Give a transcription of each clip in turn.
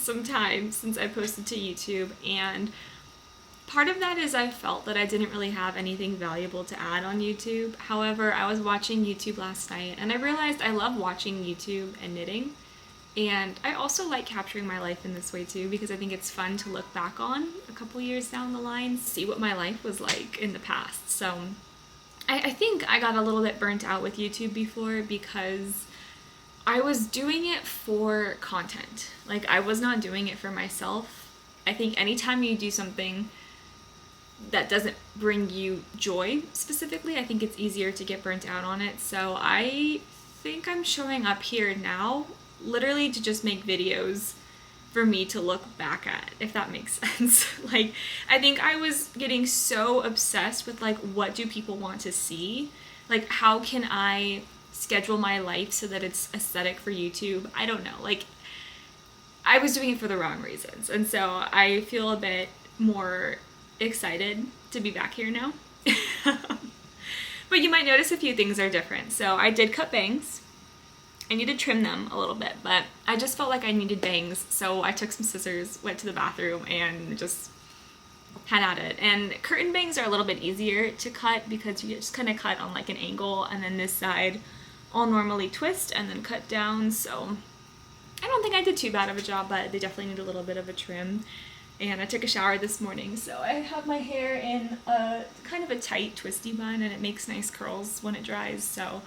Some time since I posted to YouTube, and part of that is I felt that I didn't really have anything valuable to add on YouTube. However, I was watching YouTube last night and I realized I love watching YouTube and knitting, and I also like capturing my life in this way too, because I think it's fun to look back on a couple years down the line, see what my life was like in the past. So I think I got a little bit burnt out with YouTube before because I was doing it for content. Like, I was not doing it for myself. I think anytime you do something that doesn't bring you joy specifically, I think it's easier to get burnt out on it. So I think I'm showing up here now literally to just make videos for me to look back at, if that makes sense. Like, I think I was getting so obsessed with, like, what do people want to see? Like, how can I schedule my life so that it's aesthetic for YouTube? I don't know. Like, I was doing it for the wrong reasons. And so I feel a bit more excited to be back here now. But you might notice a few things are different. So I did cut bangs. I need to trim them a little bit, but I just felt like I needed bangs. So I took some scissors, went to the bathroom, and just had at it. And curtain bangs are a little bit easier to cut because you just kind of cut on like an angle, and then this side I'll normally twist and then cut down. So I don't think I did too bad of a job, but they definitely need a little bit of a trim. And I took a shower this morning, so I have my hair in a kind of a tight twisty bun, and it makes nice curls when it dries. So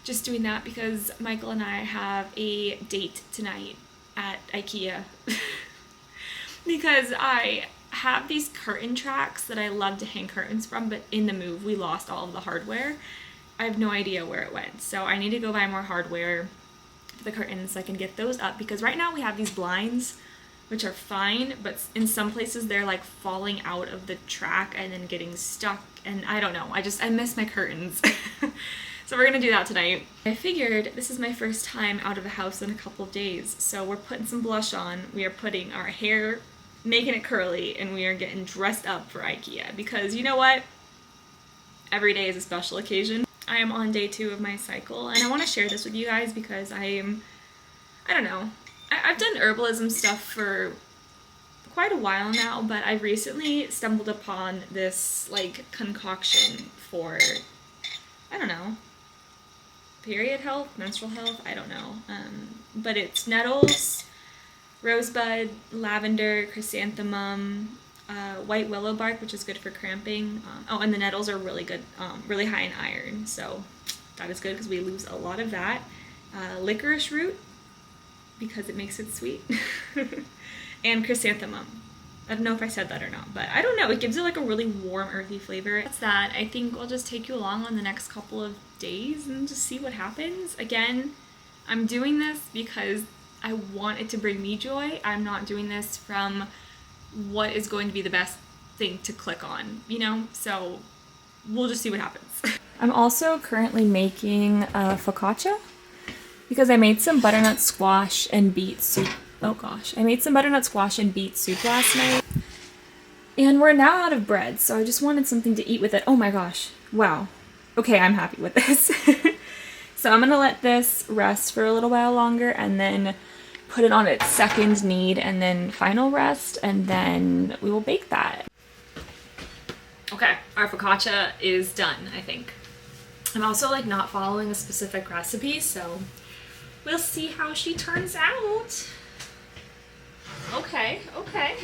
just doing that because Michael and I have a date tonight at IKEA. Because I have these curtain tracks that I love to hang curtains from, but in the move we lost all of the hardware. I have no idea where it went, so I need to go buy more hardware for the curtains so I can get those up, because right now we have these blinds which are fine, but in some places they're like falling out of the track and then getting stuck, and I don't know, I miss my curtains. So we're gonna do that tonight. I figured this is my first time out of the house in a couple of days, so we're putting some blush on, we are putting our hair, making it curly, and we are getting dressed up for IKEA, because you know what? Every day is a special occasion. I am on day 2 of my cycle, and I want to share this with you guys because I don't know, I've done herbalism stuff for quite a while now, but I recently stumbled upon this like concoction for, I don't know, period health, menstrual health, I don't know, but it's nettles, rosebud, lavender, chrysanthemum, white willow bark, which is good for cramping. Oh, and the nettles are really good, really high in iron, so that is good because we lose a lot of that. Licorice root, because it makes it sweet. And chrysanthemum. I don't know if I said that or not, but I don't know, it gives it like a really warm, earthy flavor. That's that. I think I'll just take you along on the next couple of days and just see what happens. Again, I'm doing this because I want it to bring me joy. I'm not doing this from what is going to be the best thing to click on, you know? So we'll just see what happens. I'm also currently making focaccia because I made some butternut squash and beet soup. Oh gosh, I made some butternut squash and beet soup last night. And we're now out of bread, so I just wanted something to eat with it. Oh my gosh, wow. Okay, I'm happy with this. So I'm gonna let this rest for a little while longer and then put it on its second knead and then final rest, and then we will bake that. Okay, our focaccia is done, I think. I'm also like not following a specific recipe, so we'll see how she turns out. Okay, okay.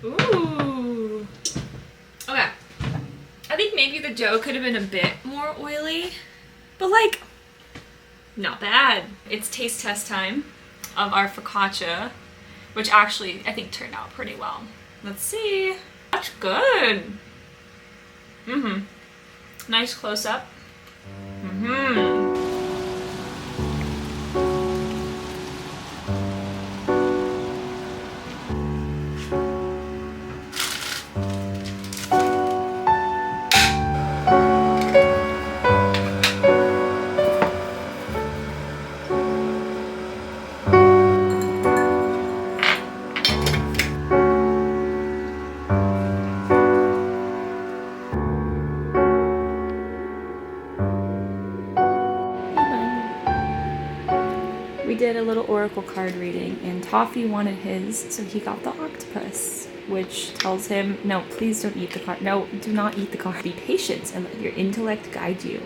Ooh. Okay. I think maybe the dough could have been a bit more oily, but like, not bad. It's taste test time of our focaccia, which actually I think turned out pretty well. Let's see. That's good. Mm-hmm. Nice close up. Mm-hmm. did a little oracle card reading, and Toffee wanted his, so he got the octopus, which tells him, no, please don't eat the card. No, do not eat the card. Be patient and let your intellect guide you.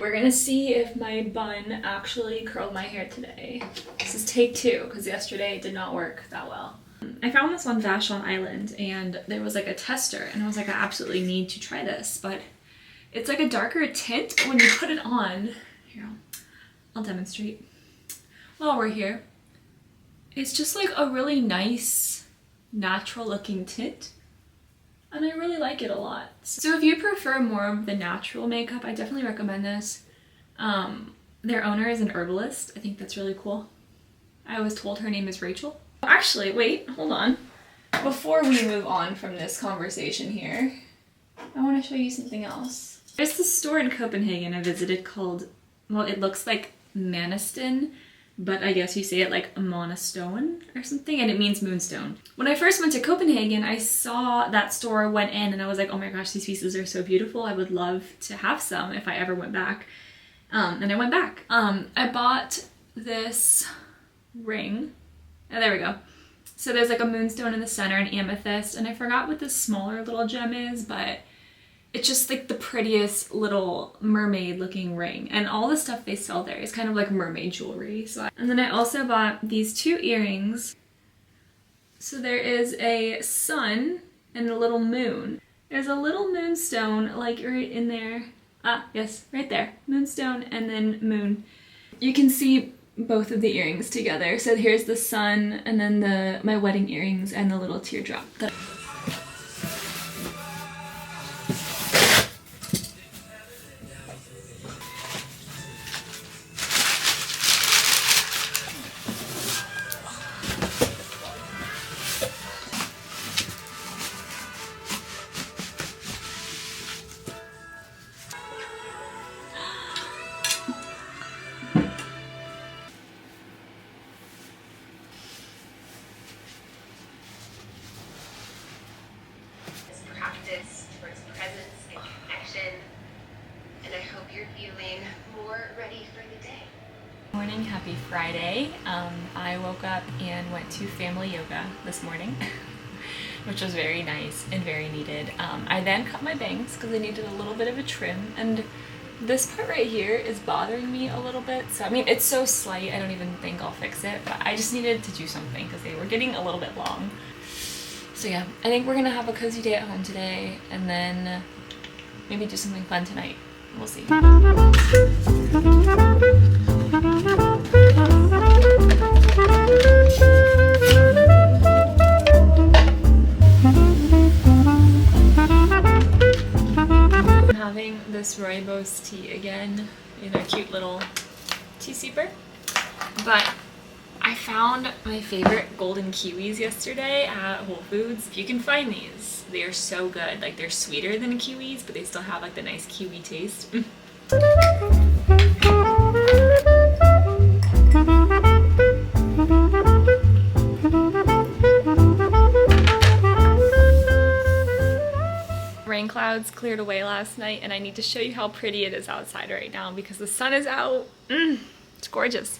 We're gonna see if my bun actually curled my hair today. This is take 2, because yesterday it did not work that well. I found this on Vashon Island, and there was like a tester, and I was like, I absolutely need to try this, but it's like a darker tint when you put it on. Here, I'll demonstrate. While we're here, it's just like a really nice, natural looking tint, and I really like it a lot. So if you prefer more of the natural makeup, I definitely recommend this. Their owner is an herbalist. I think that's really cool. I was told her name is Rachel. Actually, wait, hold on. Before we move on from this conversation here, I want to show you something else. There's this store in Copenhagen I visited called, well, it looks like Manastin, but I guess you say it like Monostone or something, and it means moonstone. When I first went to Copenhagen, I saw that store, went in, and I was like, oh my gosh, these pieces are so beautiful. I would love to have some if I ever went back. And I went back. I bought this ring. Oh, there we go. So there's like a moonstone in the center, an amethyst, and I forgot what this smaller little gem is, but it's just like the prettiest little mermaid looking ring, and all the stuff they sell there is kind of like mermaid jewelry. And then I also bought these 2 earrings. So there is a sun and a little moon. There's a little moonstone like right in there. Ah, yes, right there. Moonstone and then moon. You can see both of the earrings together. So here's the sun, and then my wedding earrings and the little teardrop. Towards presence and connection, and I hope you're feeling more ready for the day. Morning, happy Friday. I woke up and went to family yoga this morning, which was very nice and very needed. I then cut my bangs because I needed a little bit of a trim, and this part right here is bothering me a little bit. So I mean, it's so slight, I don't even think I'll fix it, but I just needed to do something because they were getting a little bit long. So yeah, I think we're gonna have a cozy day at home today, and then maybe do something fun tonight. We'll see. I'm having this rooibos tea again in a cute little tea steeper, but I found my favorite golden kiwis yesterday at Whole Foods. If you can find these, they are so good. Like, they're sweeter than kiwis, but they still have like the nice kiwi taste. Rain clouds cleared away last night, and I need to show you how pretty it is outside right now because the sun is out. It's gorgeous.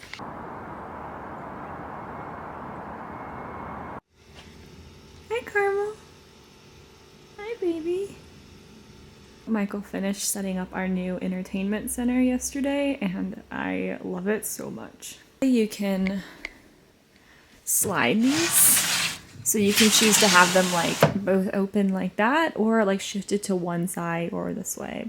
Hi, Carmel. Hi, baby. Michael finished setting up our new entertainment center yesterday, and I love it so much. You can slide these, so you can choose to have them like both open like that, or like shifted to one side or this way.